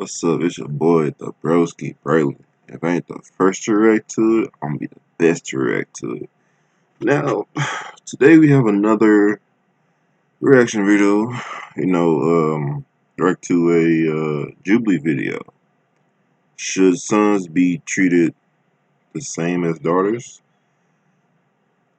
What's up? It's your boy, the broski Braylon. If I ain't the first to react to it, I'm gonna be the best to react to it. Now, today we have another reaction video. React to a Jubilee video. Should sons be treated the same as daughters?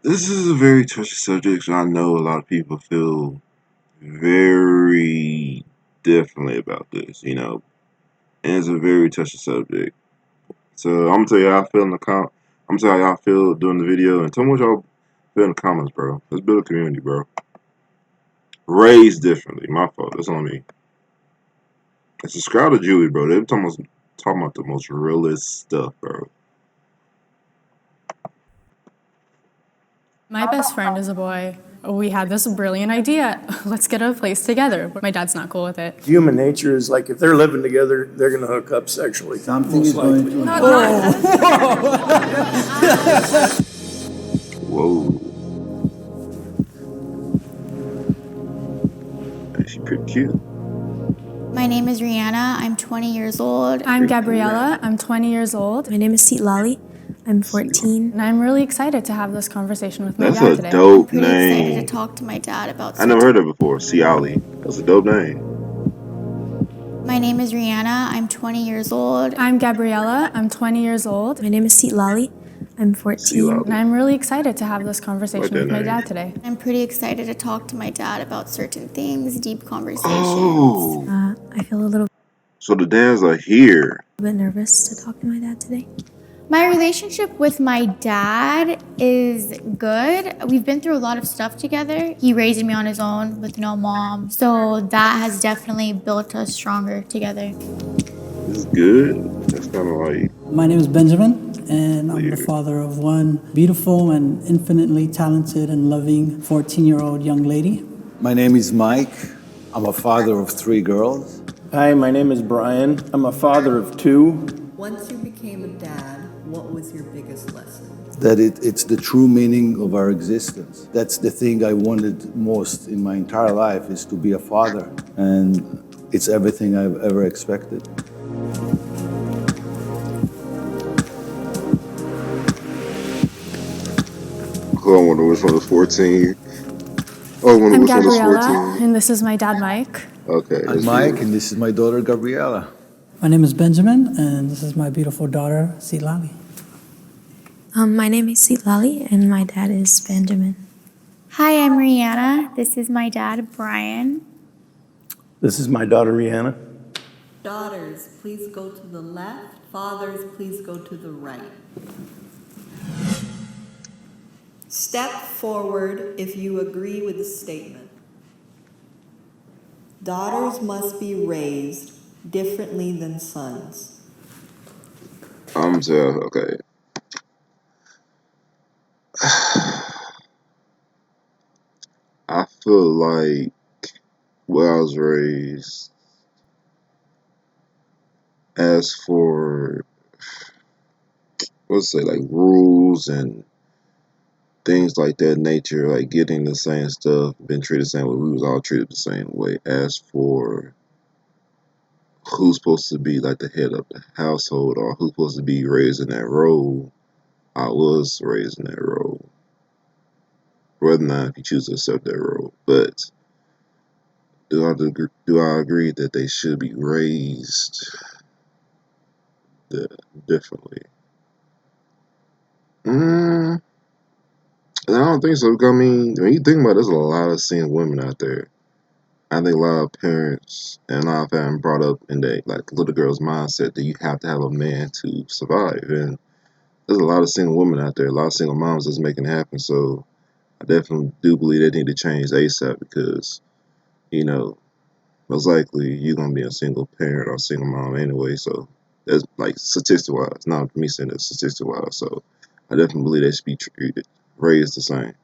This is a very touchy subject, and I know a lot of people feel very differently about this. And it's a very touchy subject. So I'm gonna tell you how I feel in the I'm gonna tell you how y'all feel during the video, and tell me what y'all feel in the comments, bro. Let's build a community, bro. Raised differently, my fault. That's on me. And subscribe to Julie, bro. They're talking about the most realest stuff, bro. My best friend is a boy. We had this brilliant idea. Let's get a place together. My dad's not cool with it. Human nature is like if they're living together, they're going to hook up sexually. Something is going to Whoa. She's pretty cute. My name is Rihanna. I'm 20 years old. I'm Gabriella. I'm 20 years old. My name is Lali. I'm 14. And I'm really excited to have this conversation with my That's dad a today. I'm dope pretty excited name. to talk to my dad about I never heard of it before. Siali. That's a dope name. My name is Rihanna. I'm 20 years old. I'm Gabriella. I'm 20 years old. My name is Lali. I'm 14. Lali. And I'm really excited to have this conversation Like that with my name. dad today. I'm pretty excited to talk to my dad about certain things, deep conversations. Oh. I feel a little So the dads are here. bit nervous to talk to my dad today. My relationship with my dad is good. We've been through a lot of stuff together. He raised me on his own with no mom. So that has definitely built us stronger together. This is good. That's kind of like My name is Benjamin, and I'm the father of one beautiful and infinitely talented and loving 14-year-old young lady. My name is Mike. I'm a father of 3 girls. Hi, my name is Brian. I'm a father of 2. Once you became a dad, what was your biggest lesson? That it's the true meaning of our existence. That's the thing I wanted most in my entire life, is to be a father. And it's everything I've ever expected. I wonder which one was 14. Oh, I wonder I'm which one was Gabriella, 14. and this is my dad, Mike. Okay. I'm Mike, and this is my daughter, Gabriella. My name is Benjamin, and this is my beautiful daughter, Lali. My name is Lali, and my dad is Benjamin. Hi, I'm Rihanna. This is my dad, Brian. This is my daughter, Rihanna. Daughters, please go to the left. Fathers, please go to the right. Step forward if you agree with the statement. Daughters must be raised differently than sons. I'm just okay. I feel like where I was raised, as for let's say like rules and things like that nature, like getting the same stuff, been treated the same way. We was all treated the same way. As for who's supposed to be like the head of the household or who's supposed to be raised in that role, I was raised in that role. Whether or not if you choose to accept that role, but do I agree that they should be raised differently? I don't think so. I mean, when you think about it, there's a lot of single women out there. I think a lot of parents and a lot of families brought up in that like little girl's mindset that you have to have a man to survive, and there's a lot of single women out there, a lot of single moms that's making it happen. So I definitely do believe they need to change ASAP because most likely you're gonna be a single parent or a single mom anyway. So that's like statistic wise, not me saying that statistic wise. So I definitely believe they should be treated, raised the same.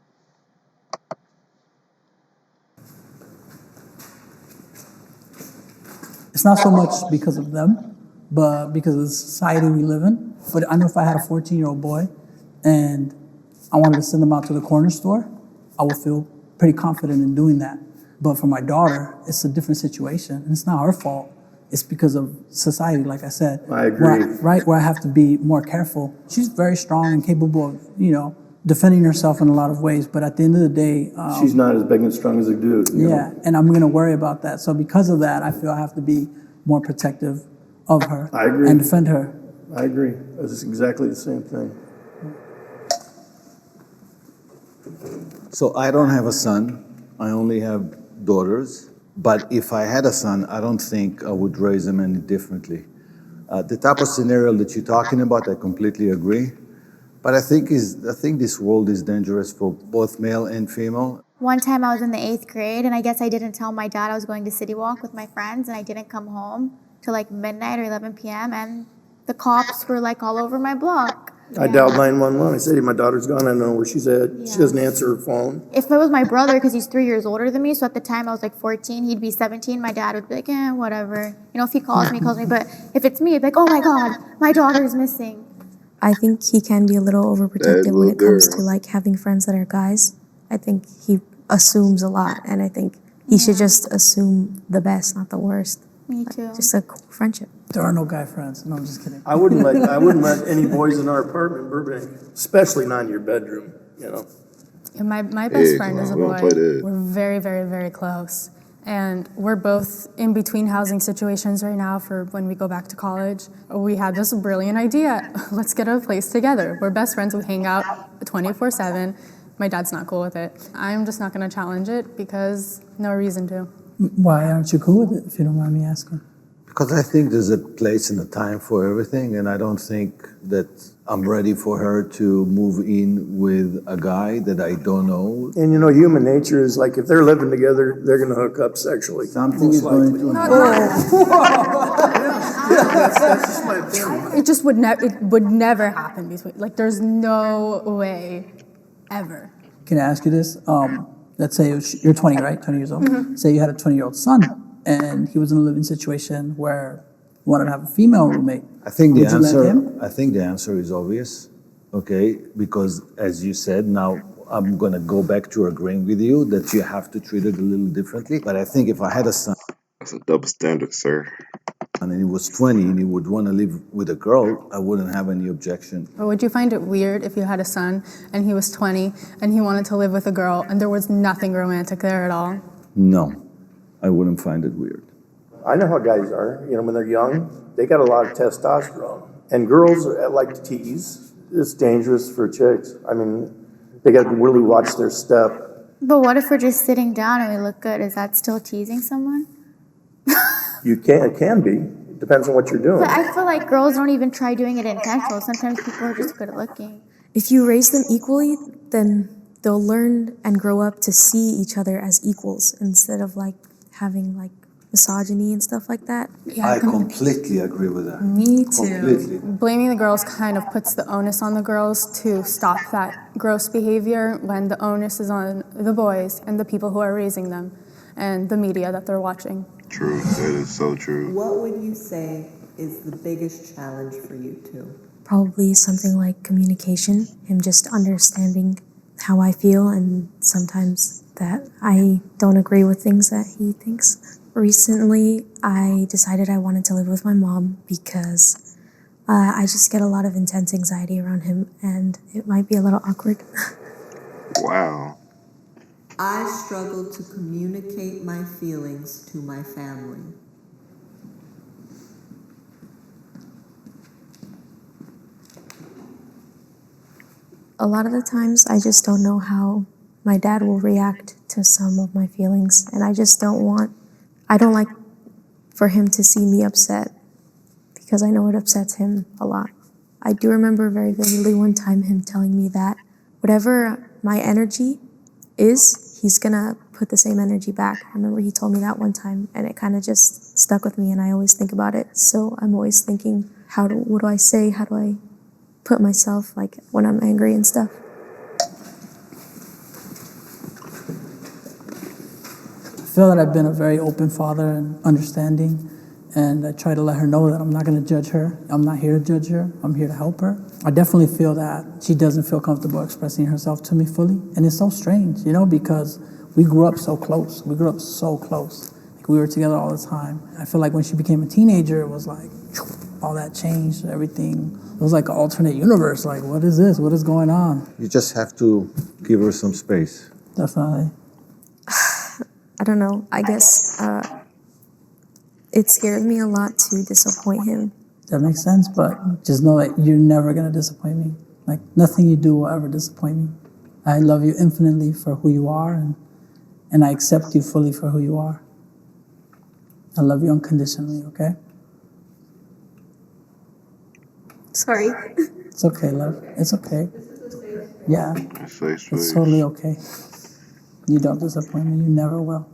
It's not so much because of them, but because of the society we live in. But I know if I had a 14-year-old boy and I wanted to send him out to the corner store, I would feel pretty confident in doing that. But for my daughter, it's a different situation, and it's not her fault it's because of society, like I said. I agree. Where I have to be more careful. She's very strong and capable of, defending herself in a lot of ways, but at the end of the day, She's not as big and strong as a dude. you know? yeah, and I'm gonna worry about that. So because of that, I feel I have to be more protective of her. I agree. And defend her. I agree. It's exactly the same thing. So I don't have a son. I only have daughters. But if I had a son, I don't think I would raise him any differently. The type of scenario that you're talking about, I completely agree. But I think this world is dangerous for both male and female. One time I was in the 8th grade, and I guess I didn't tell my dad I was going to City Walk with my friends, and I didn't come home till like midnight or 11 p.m., and the cops were like all over my block. I dialed 911. I said, hey, my daughter's gone. I don't know where she's at. She doesn't answer her phone. If it was my brother, because he's 3 years older than me, so at the time I was like 14, he'd be 17, my dad would be like, whatever. If he calls me, But if it's me, I'd be like, oh my God, my daughter's missing. I think he can be a little overprotective when it comes to like having friends that are guys. I think he assumes a lot, and I think he should just assume the best, not the worst. Me too. Just a cool friendship. There are no guy friends. No, I'm just kidding. I wouldn't let any boys in our apartment in Burbank, especially not in your bedroom, And my best friend is a we don't boy. play that. We're very, very, very close. And we're both in between housing situations right now for when we go back to college. We had this brilliant idea. Let's get a place together. We're best friends. We hang out 24/7. My dad's not cool with it. I'm just not going to challenge it because no reason to. Why aren't you cool with it, if you don't mind me asking? Because I think there's a place and a time for everything, and I don't think that I'm ready for her to move in with a guy that I don't know. And human nature is like, if they're living together, they're going to hook up sexually. Something is going to That's just my opinion. It just would never happen between. Like, there's no way ever. Can I ask you this? Let's say you're 20, right? 20 years old. Say you had a 20-year-old son, and he was in a living situation where you wanted to have a female roommate. I think Would you let him? I think the answer is obvious, okay? Because as you said, now I'm gonna go back to agreeing with you that you have to treat it a little differently. But I think if I had a son That's a double standard, sir. and he was 20 and he would want to live with a girl, I wouldn't have any objection. Or would you find it weird if you had a son and he was 20 and he wanted to live with a girl and there was nothing romantic there at all? No, I wouldn't find it weird. I know how guys are. When they're young, they got a lot of testosterone. And girls like to tease. It's dangerous for chicks. They got to really watch their step. But what if we're just sitting down and we look good? Is that still teasing someone? It can be. Depends on what you're doing. But I feel like girls don't even try doing it intentional. Sometimes people are just good at looking. If you raise them equally, then they'll learn and grow up to see each other as equals instead of like having like misogyny and stuff like that. I completely agree with that. Me too. Completely. Blaming the girls kind of puts the onus on the girls to stop that gross behavior when the onus is on the boys and the people who are raising them and the media that they're watching. True. That is so true. What would you say is the biggest challenge for you two? Probably something like communication, him just understanding how I feel and sometimes that I don't agree with things that he thinks. Recently, I decided I wanted to live with my mom because I just get a lot of intense anxiety around him and it might be a little awkward. Wow. I struggle to communicate my feelings to my family. A lot of the times, I just don't know how my dad will react to some of my feelings, and I don't like for him to see me upset because I know it upsets him a lot. I do remember very vividly one time him telling me that whatever my energy is, he's gonna put the same energy back. I remember he told me that one time, and it kind of just stuck with me, and I always think about it. So I'm always thinking, what do I say? How do I put myself like when I'm angry and stuff? I feel that I've been a very open father and understanding, and I try to let her know that I'm not going to judge her. I'm not here to judge her. I'm here to help her. I definitely feel that she doesn't feel comfortable expressing herself to me fully, and it's so strange, because we grew up so close. Like, we were together all the time. I feel like when she became a teenager, it was like, all that changed, everything. It was like an alternate universe. Like, what is this? What is going on? You just have to give her some space. Definitely. I don't know. I guess it scares me a lot to disappoint him. That makes sense, but just know that you're never going to disappoint me. Like, nothing you do will ever disappoint me. I love you infinitely for who you are, and I accept you fully for who you are. I love you unconditionally, okay? Sorry. It's okay, love. It's okay. Yeah, it's totally okay. You don't disappoint me. You never will.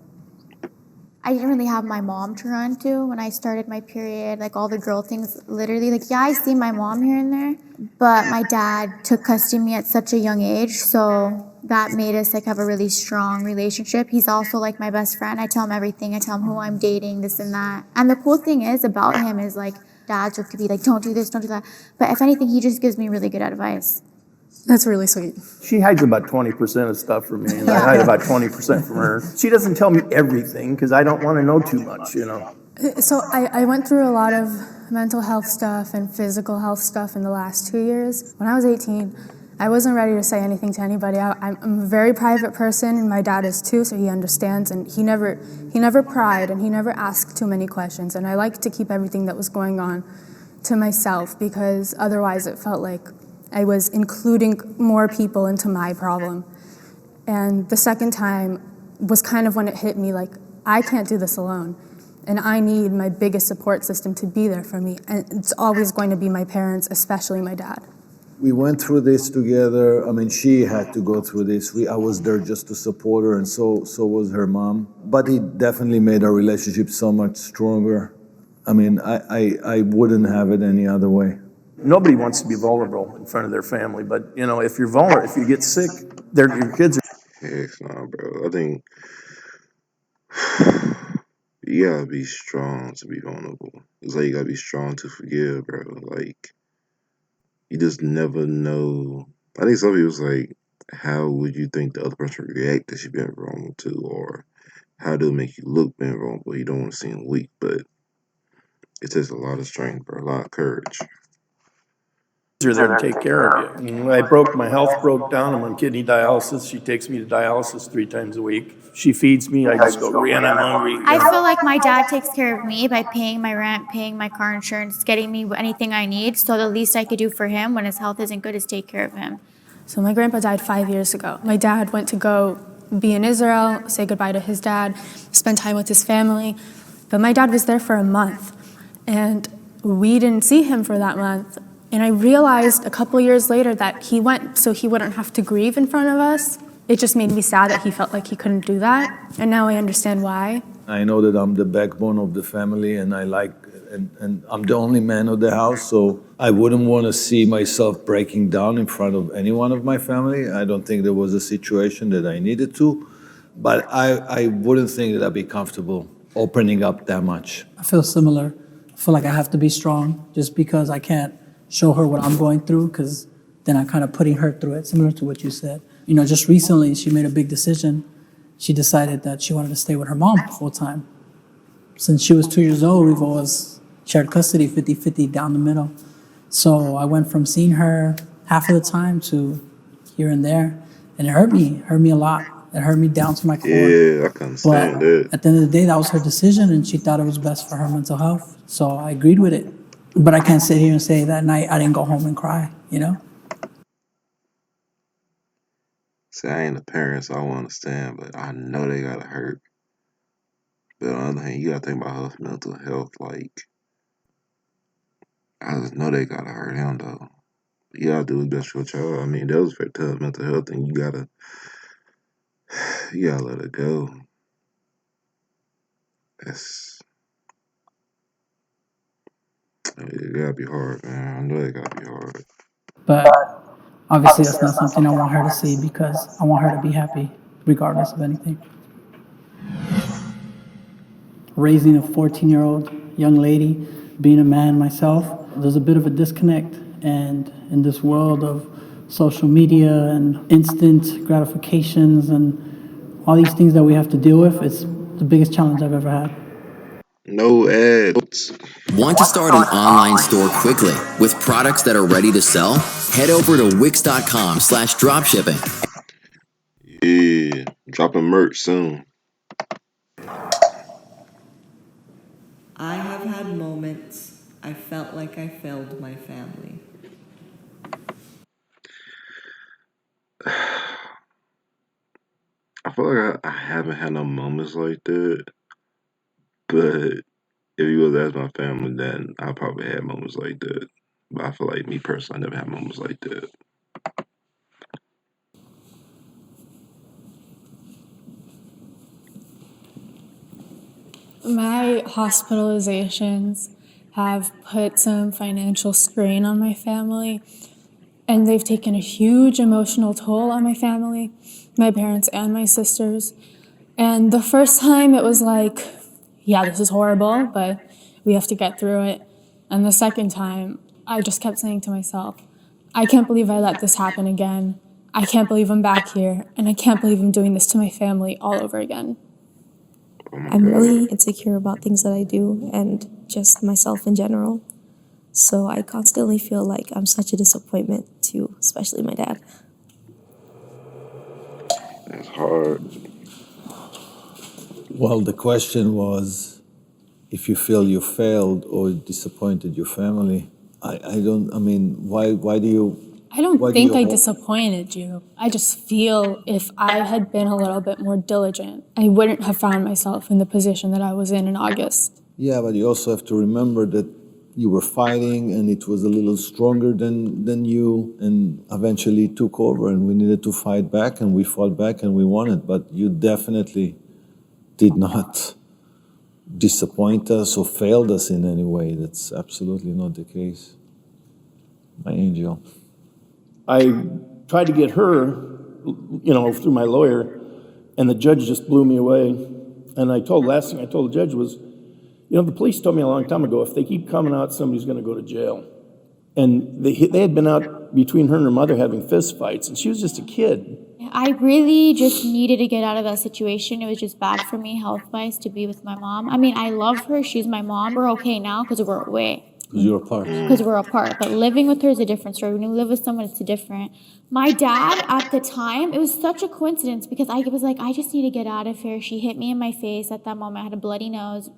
I didn't really have my mom to run to when I started my period, like all the girl things, literally. Like, yeah, I see my mom here and there, but my dad took custody of me at such a young age, so that made us like have a really strong relationship. He's also like my best friend. I tell him everything. I tell him who I'm dating, this and that. And the cool thing is about him is like, dads could be like, don't do this, don't do that. But if anything, he just gives me really good advice. That's really sweet. She hides about 20% of stuff from me, and I hide about 20% from her. She doesn't tell me everything because I don't want to know too much, you know. So I went through a lot of mental health stuff and physical health stuff in the last 2 years. When I was 18, I wasn't ready to say anything to anybody. I'm a very private person, and my dad is too, so he understands. And he never pried, and he never asked too many questions. And I like to keep everything that was going on to myself, because otherwise it felt like I was including more people into my problem. And the second time was kind of when it hit me, like, I can't do this alone. And I need my biggest support system to be there for me. And it's always going to be my parents, especially my dad. We went through this together. I mean, she had to go through this. I was there just to support her, and so was her mom. But it definitely made our relationship so much stronger. I mean, I wouldn't have it any other way. Nobody wants to be vulnerable in front of their family, but, you know, if you're vulnerable, if you get sick, your kids are... Heck no, bro. I think you gotta be strong to be vulnerable. It's like you gotta be strong to forgive, bro. Like, you just never know. I think some people's like, how would you think the other person would react if you've been vulnerable to, or how do it make you look being vulnerable? You don't want to seem weak, but it takes a lot of strength, bro, a lot of courage. Are there to take care of you. And when my health broke down, I'm on kidney dialysis. She takes me to dialysis 3 times a week. She feeds me. I just go, Rihanna, I'm hungry. I feel like my dad takes care of me by paying my rent, paying my car insurance, getting me anything I need. So the least I could do for him when his health isn't good is take care of him. So my grandpa died 5 years ago. My dad went to go be in Israel, say goodbye to his dad, spend time with his family. But my dad was there for a month, and we didn't see him for that month. And I realized a couple years later that he went so he wouldn't have to grieve in front of us. It just made me sad that he felt like he couldn't do that. And now I understand why. I know that I'm the backbone of the family, and and I'm the only man of the house, so I wouldn't want to see myself breaking down in front of any one of my family. I don't think there was a situation that I needed to, but I wouldn't think that I'd be comfortable opening up that much. I feel similar. I feel like I have to be strong just because I can't show her what I'm going through, because then I'm kind of putting her through it, similar to what you said. You know, just recently she made a big decision. She decided that she wanted to stay with her mom full time. Since she was 2 years old, we've always shared custody 50-50 down the middle. So I went from seeing her half of the time to here and there, and it hurt me a lot. It hurt me down to my core. Yeah, I can understand that. At the end of the day, that was her decision, and she thought it was best for her mental health. So I agreed with it. But I can't sit here and say that night I didn't go home and cry, you know? See, I ain't a parent, so I won't understand, but I know they gotta hurt. But on the other hand, you gotta think about her mental health. Like, I just know they gotta hurt him, though. You gotta do what's best for your child. I mean, that was affect her mental health, and you gotta let it go. It gotta be hard, man. I know it gotta be hard. But obviously that's not something I want her to see, because I want her to be happy regardless of anything. Raising a 14-year-old young lady, being a man myself, there's a bit of a disconnect. And in this world of social media and instant gratifications and all these things that we have to deal with, it's the biggest challenge I've ever had. No ads. Want to start an online store quickly with products that are ready to sell? Head over to Wix.com/dropshipping. Yeah, dropping merch soon. I have had moments I felt like I failed my family. I feel like I haven't had no moments like that, but if you was ask my family, then I probably had moments like that. But I feel like me personally, I never had moments like that. My hospitalizations have put some financial strain on my family, and they've taken a huge emotional toll on my family, my parents and my sisters. And the first time it was like, yeah, this is horrible, but we have to get through it. And the second time, I just kept saying to myself, I can't believe I let this happen again. I can't believe I'm back here, and I can't believe I'm doing this to my family all over again. Oh my I'm god. really insecure about things that I do and just myself in general. So I constantly feel like I'm such a disappointment to, especially my dad. That's hard. Well, the question was if you feel you failed or disappointed your family. I mean, why do you, I don't why do think you I hold- disappointed you. I just feel if I had been a little bit more diligent, I wouldn't have found myself in the position that I was in August. Yeah, but you also have to remember that you were fighting and it was a little stronger than you and eventually took over and we needed to fight back and we fought back and we won it. But you definitely did not disappoint us or failed us in any way. That's absolutely not the case. My angel. I tried to get her, through my lawyer, and the judge just blew me away. And last thing I told the judge was, the police told me a long time ago, if they keep coming out, somebody's going to go to jail. And they had been out between her and her mother having fist fights, and she was just a kid. I really just needed to get out of that situation. It was just bad for me health-wise to be with my mom. I mean, I love her. She's my mom. We're okay now because we're away. Because you're apart. Because we're apart. But living with her is a different story. When you live with someone, it's different. My dad, at the time, it was such a coincidence because I was like, I just need to get out of here. She hit me in my face at that moment. I had a bloody nose.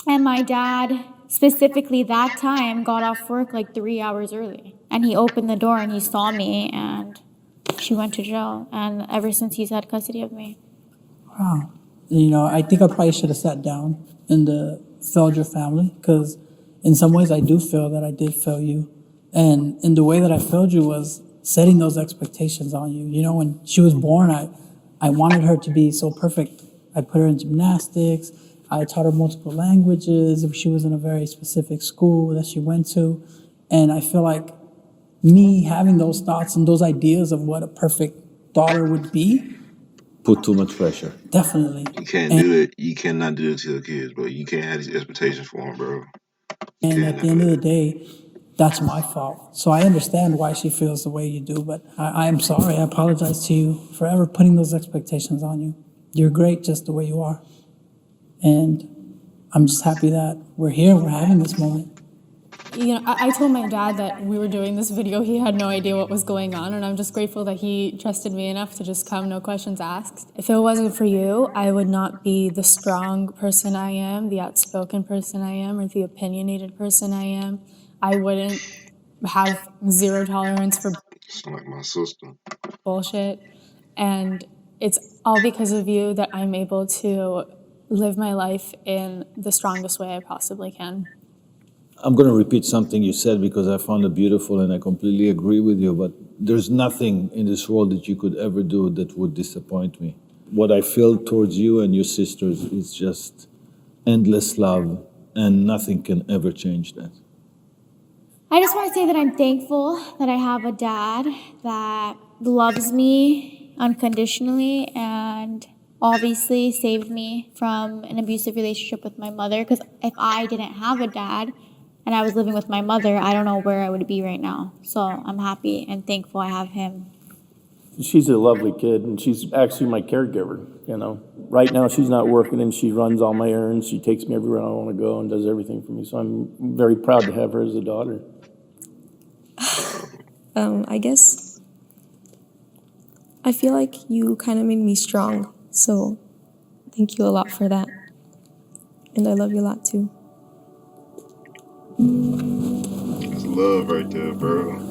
And my dad, specifically that time, got off work like 3 hours early. And he opened the door and he saw me and she went to jail. And ever since he's had custody of me. Wow. I think I probably should have sat down and failed your family because in some ways I do feel that I did fail you. And in the way that I failed you was setting those expectations on you. When she was born, I wanted her to be so perfect. I put her in gymnastics. I taught her multiple languages. She was in a very specific school that she went to. And I feel like me having those thoughts and those ideas of what a perfect daughter would be, Put too much pressure. definitely. You can't do that. You cannot do that to your kids, bro. You can't have these expectations for them, bro. And at the end of the day, that's my fault. So I understand why she feels the way you do, but I am sorry. I apologize to you for ever putting those expectations on you. You're great just the way you are. And I'm just happy that we're here, we're having this moment. I told my dad that we were doing this video. He had no idea what was going on, and I'm just grateful that he trusted me enough to just come, no questions asked. If it wasn't for you, I would not be the strong person I am, the outspoken person I am, or the opinionated person I am. I wouldn't have zero tolerance for Sound like my sister. bullshit. And it's all because of you that I'm able to live my life in the strongest way I possibly can. I'm going to repeat something you said because I found it beautiful and I completely agree with you, but there's nothing in this world that you could ever do that would disappoint me. What I feel towards you and your sisters is just endless love, and nothing can ever change that. I just want to say that I'm thankful that I have a dad that loves me unconditionally and obviously saved me from an abusive relationship with my mother. Because if I didn't have a dad and I was living with my mother, I don't know where I would be right now. So I'm happy and thankful I have him. She's a lovely kid, and she's actually my caregiver, you know. Right now, she's not working, and she runs all my errands. She takes me everywhere I want to go and does everything for me. So I'm very proud to have her as a daughter. I guess I feel like you kind of made me strong. So thank you a lot for that. And I love you a lot too. That's love right there, bro.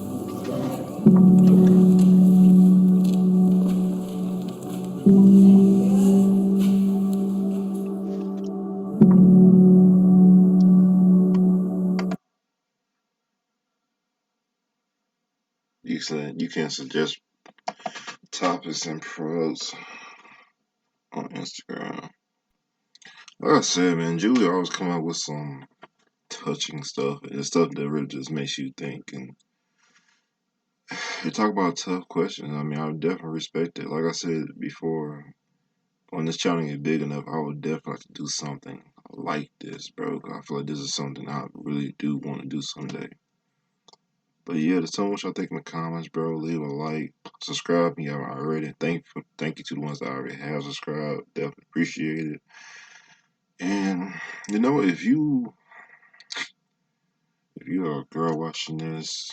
You said you can suggest topics and products on Instagram. Like I said, man, Julie always come up with some touching stuff and stuff that really just makes you think. And you talk about tough questions. I mean, I would definitely respect it. Like I said before, when this channel get big enough, I would definitely like to do something like this, bro. 'Cause I feel like this is something I really do want to do someday. But yeah, just tell me what y'all think in the comments, bro. Leave a like, subscribe if you haven't already. Thank you to the ones that already have subscribed. Definitely appreciate it. And you know, if you're a girl watching this,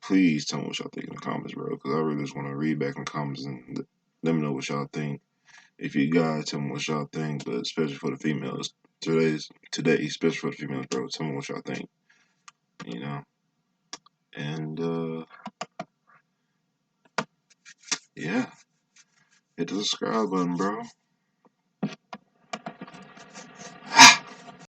please tell me what y'all think in the comments, bro. Because I really just want to read back in the comments and let me know what y'all think. If you guys tell me what y'all think, but especially for the females, today, especially for the females, bro. Tell me what y'all think. You know, and yeah, hit the subscribe button, bro.